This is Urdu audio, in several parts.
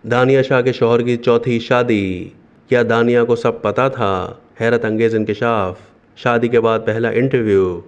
دانیہ شاہ کے شوہر کی چوتھی شادی، کیا دانیہ کو سب پتا تھا؟ حیرت انگیز انکشاف، شادی کے بعد پہلا انٹرویو۔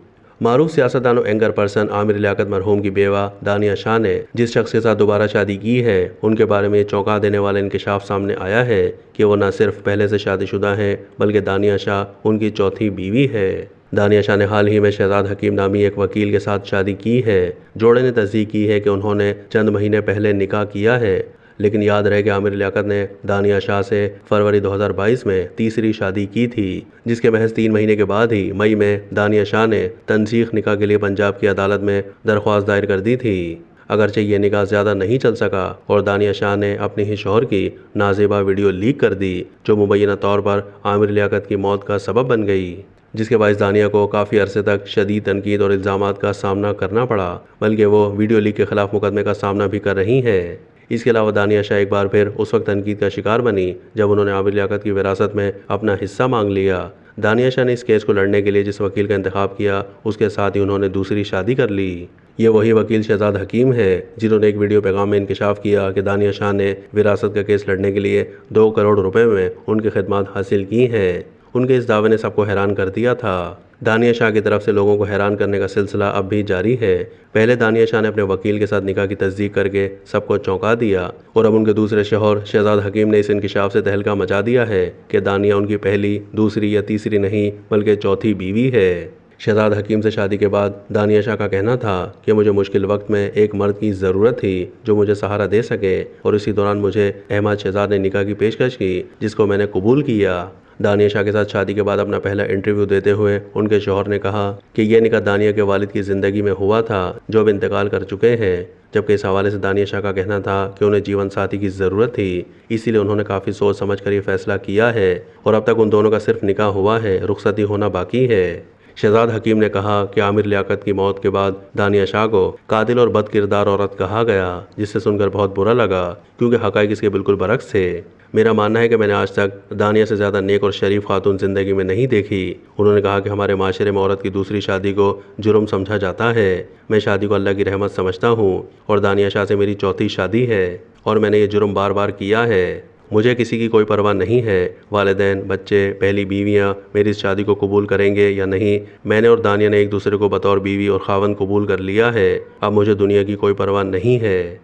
معروف سیاستدان و اینکر پرسن عامر لیاقت مرحوم کی بیوہ دانیہ شاہ نے جس شخص کے ساتھ دوبارہ شادی کی ہے، ان کے بارے میں یہ چونکا دینے والا انکشاف سامنے آیا ہے کہ وہ نہ صرف پہلے سے شادی شدہ ہیں بلکہ دانیہ شاہ ان کی چوتھی بیوی ہے۔ دانیہ شاہ نے حال ہی میں شہزاد حکیم نامی ایک وکیل کے ساتھ شادی کی ہے۔ جوڑے نے تصدیق کی ہے کہ انہوں نے چند مہینے پہلے نکاح کیا ہے، لیکن یاد رہے کہ عامر لیاقت نے دانیہ شاہ سے فروری 2022 میں تیسری شادی کی تھی، جس کے محض 3 مہینے کے بعد ہی مئی میں دانیہ شاہ نے تنسیخ نکاح کے لیے پنجاب کی عدالت میں درخواست دائر کر دی تھی۔ اگرچہ یہ نکاح زیادہ نہیں چل سکا اور دانیہ شاہ نے اپنے ہی شوہر کی نازیبا ویڈیو لیک کر دی، جو مبینہ طور پر عامر لیاقت کی موت کا سبب بن گئی، جس کے باعث دانیہ کو کافی عرصے تک شدید تنقید اور الزامات کا سامنا کرنا پڑا، بلکہ وہ ویڈیو لیک کے خلاف مقدمے کا سامنا بھی کر رہی ہیں۔ اس کے علاوہ دانیہ شاہ ایک بار پھر اس وقت تنقید کا شکار بنی جب انہوں نے عامر لیاقت کی وراثت میں اپنا حصہ مانگ لیا۔ دانیہ شاہ نے اس کیس کو لڑنے کے لیے جس وکیل کا انتخاب کیا، اس کے ساتھ ہی انہوں نے دوسری شادی کر لی۔ یہ وہی وکیل شہزاد حکیم ہے جنہوں نے ایک ویڈیو پیغام میں انکشاف کیا کہ دانیہ شاہ نے وراثت کا کیس لڑنے کے لیے 2 کروڑ روپے میں ان کی خدمات حاصل کی ہیں۔ ان کے اس دعوے نے سب کو حیران کر دیا تھا۔ دانیہ شاہ کی طرف سے لوگوں کو حیران کرنے کا سلسلہ اب بھی جاری ہے۔ پہلے دانیہ شاہ نے اپنے وکیل کے ساتھ نکاح کی تصدیق کر کے سب کو چونکا دیا، اور اب ان کے دوسرے شوہر شہزاد حکیم نے اس انکشاف سے تہلکہ مچا دیا ہے کہ دانیہ ان کی پہلی، دوسری یا تیسری نہیں بلکہ چوتھی بیوی ہے۔ شہزاد حکیم سے شادی کے بعد دانیہ شاہ کا کہنا تھا کہ مجھے مشکل وقت میں ایک مرد کی ضرورت تھی جو مجھے سہارا دے سکے، اور اسی دوران مجھے احمد شہزاد نے نکاح کی پیشکش کی جس کو میں نے قبول کیا۔ دانیہ شاہ کے ساتھ شادی کے بعد اپنا پہلا انٹرویو دیتے ہوئے ان کے شوہر نے کہا کہ یہ نکاح دانیہ کے والد کی زندگی میں ہوا تھا جو اب انتقال کر چکے ہیں، جبکہ اس حوالے سے دانیہ شاہ کا کہنا تھا کہ انہیں جیون ساتھی کی ضرورت تھی، اسی لیے انہوں نے کافی سوچ سمجھ کر یہ فیصلہ کیا ہے، اور اب تک ان دونوں کا صرف نکاح ہوا ہے، رخصتی ہونا باقی ہے۔ شہزاد حکیم نے کہا کہ عامر لیاقت کی موت کے بعد دانیہ شاہ کو قاتل اور بد کردار عورت کہا گیا، جس سے سن کر بہت برا لگا کیونکہ حقائق اس کے بالکل برعکس تھے۔ میرا ماننا ہے کہ میں نے آج تک دانیہ سے زیادہ نیک اور شریف خاتون زندگی میں نہیں دیکھی۔ انہوں نے کہا کہ ہمارے معاشرے میں عورت کی دوسری شادی کو جرم سمجھا جاتا ہے۔ میں شادی کو اللہ کی رحمت سمجھتا ہوں، اور دانیہ شاہ سے میری چوتھی شادی ہے، اور میں نے یہ جرم بار بار کیا ہے۔ مجھے کسی کی کوئی پرواہ نہیں ہے، والدین، بچے، پہلی بیویاں میری اس شادی کو قبول کریں گے یا نہیں۔ میں نے اور دانیہ نے ایک دوسرے کو بطور بیوی اور خاوند قبول کر لیا ہے، اب مجھے دنیا کی کوئی پرواہ نہیں ہے۔